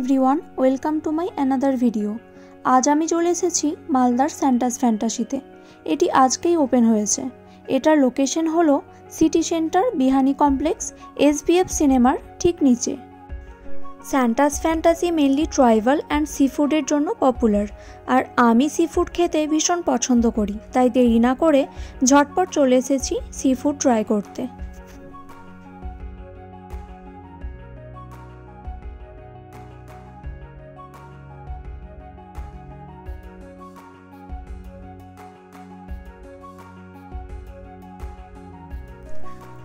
Everyone welcome to my another video. आज आमी चले एसेछि मालदार सैंटास फैंटासिते। एटी आजकेई ओपेन होयेछे। एटार लोकेशन हलो city centre Bihani complex SBF सिनेमार ठीक नीचे। Santa's fantasy mainly tribal and sea फुडेर जोन्नो पपुलार और आमी सी फुड खेते भीषण पछंद करी, ताई देरी ना करे झटपट चले एसेछि सी फुड ट्राई करते।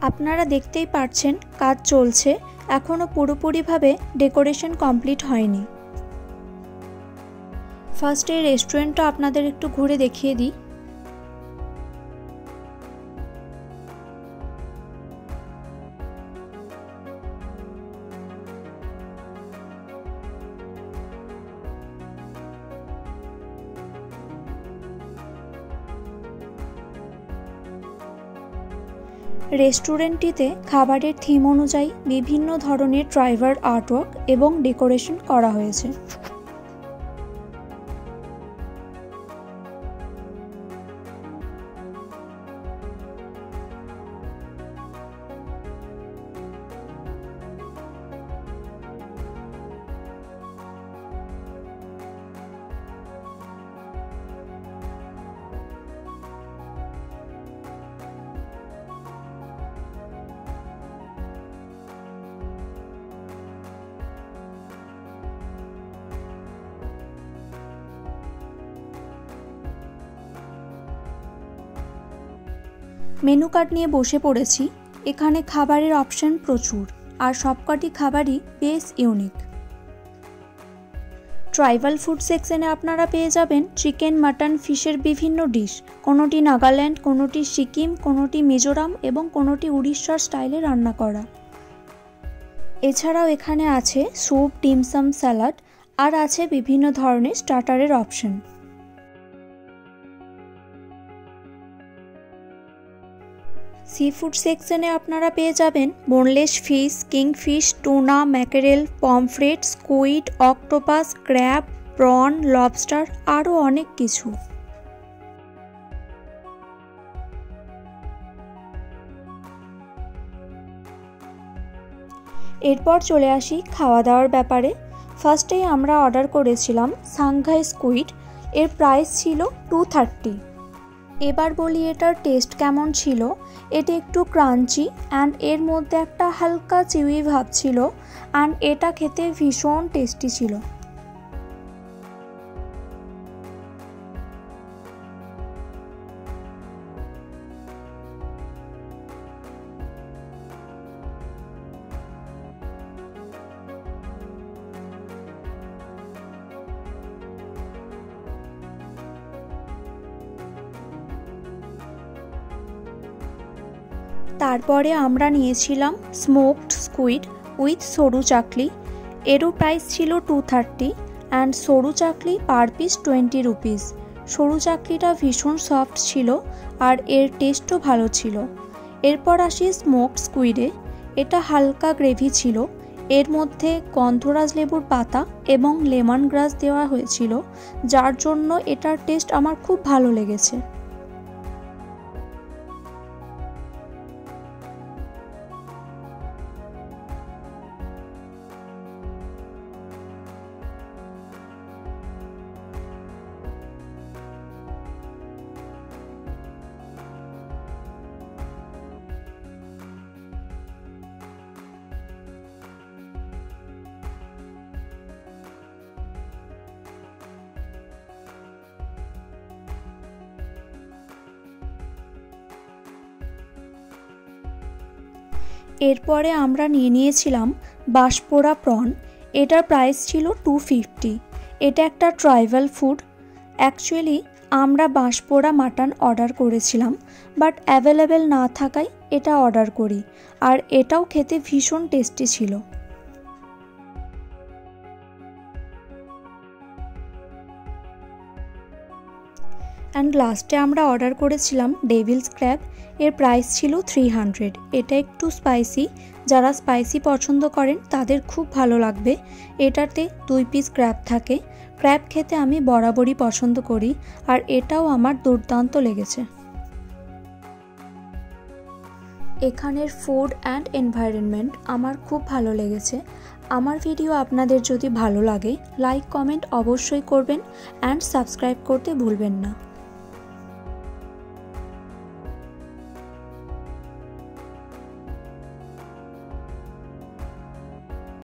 আপনারা দেখতেই পাচ্ছেন কাজ চলছে, এখনো পুরোপুরি ভাবে ডেকোরেশন কমপ্লিট হয়নি। ফার্স্ট এই রেস্টুরেন্টটা আপনাদের একটু ঘুরে দেখিয়ে দিই। रेस्टुरेंटটিতে খাবারের থিম অনুযায়ী বিভিন্ন ধরনের ট্রাইবার আর্টওয়ার্ক এবং ডেকোরেশন করা হয়েছে। मेनू कार्ड निये बसे पड़ेछि। एखाने खाबारेर अपशन प्रचुर और सबकटी खाबारई बेश इउनिक। ट्राइबल फुड सेक्शने आपनारा पेये जाबेन चिकेन मटन फिशेर विभिन्न डिश। कोनोटी नागालैंड, कोनोटी सिक्किम, कोनोटी मिजोराम एबं कोनोटी उड़ीशार स्टाइले रान्ना करा। एछाड़ाओ एखाने आछे सूप, डिमसाम, सैलाड और आछे विभिन्न धरनेर स्टार्टारेर अपशन। सी फुड सेक्शने आपनारा पेये जाबेन boneless fish, kingfish, tuna, mackerel, pomfret, squid, octopus, crab, prawn, lobster आरो अनेक किछु। एरपर चले आसि खावा दाওয়ার ব্যাপারে। फार्स्टेই আমরা অর্ডার করেছিলাম সাংঘাই স্কুইড। এর প্রাইস ছিল 230। এবার বলি এটার টেস্ট কেমন ছিল। এটা একটু ক্রাঞ্চি অ্যান্ড এর মধ্যে একটা হালকা চিউই ভাব ছিল অ্যান্ড এটা খেতে ভীষণ টেস্টি ছিল। তারপরে আমরা নিয়েছিলাম স্মোকড স্কুইড উইথ সরু চাকলি। এরও প্রাইস ছিল 230 অ্যান্ড সরু চাকলি পার পিস 20 রুপিস। সরু চাকলিটা ভীষণ সফট ছিল আর এর টেস্টও ভালো ছিল। এরপর আসি স্মোকড স্কুইডে। এটা হালকা গ্রেভি ছিল। এর মধ্যে গন্ধরাজ লেবুর পাতা এবং লেমন গ্রাস দেওয়া হয়েছিল, যার জন্য এটার টেস্ট আমার খুব ভালো লেগেছে। এরপরে আমরা নিয়ে নিয়েছিলাম বাঁশপোড়া প্রন। এটার প্রাইস ছিল 250। এটা একটা ট্রাইবাল ফুড। অ্যাকচুয়ালি আমরা বাঁশপোড়া মাটন অর্ডার করেছিলাম, বাট অ্যাভেলেবেল না থাকায় এটা অর্ডার করি আর এটাও খেতে ভীষণ টেস্টি ছিল। অ্যান্ড লাস্টে আমরা অর্ডার করেছিলাম ডেভিলস ক্র্যাব। এর প্রাইস ছিল 300। এটা একটু স্পাইসি, যারা স্পাইসি পছন্দ করেন তাদের খুব ভালো লাগবে। এটাতে 2 পিস ক্র্যাব থাকে। ক্র্যাব খেতে আমি বরাবরই পছন্দ করি, আর এটাও আমার দুর্দান্ত লেগেছে। এখানের ফুড অ্যান্ড এনভায়রনমেন্ট আমার খুব ভালো লেগেছে। আমার ভিডিও আপনাদের যদি ভালো লাগে লাইক কমেন্ট অবশ্যই করবেন অ্যান্ড সাবস্ক্রাইব করতে ভুলবেন না।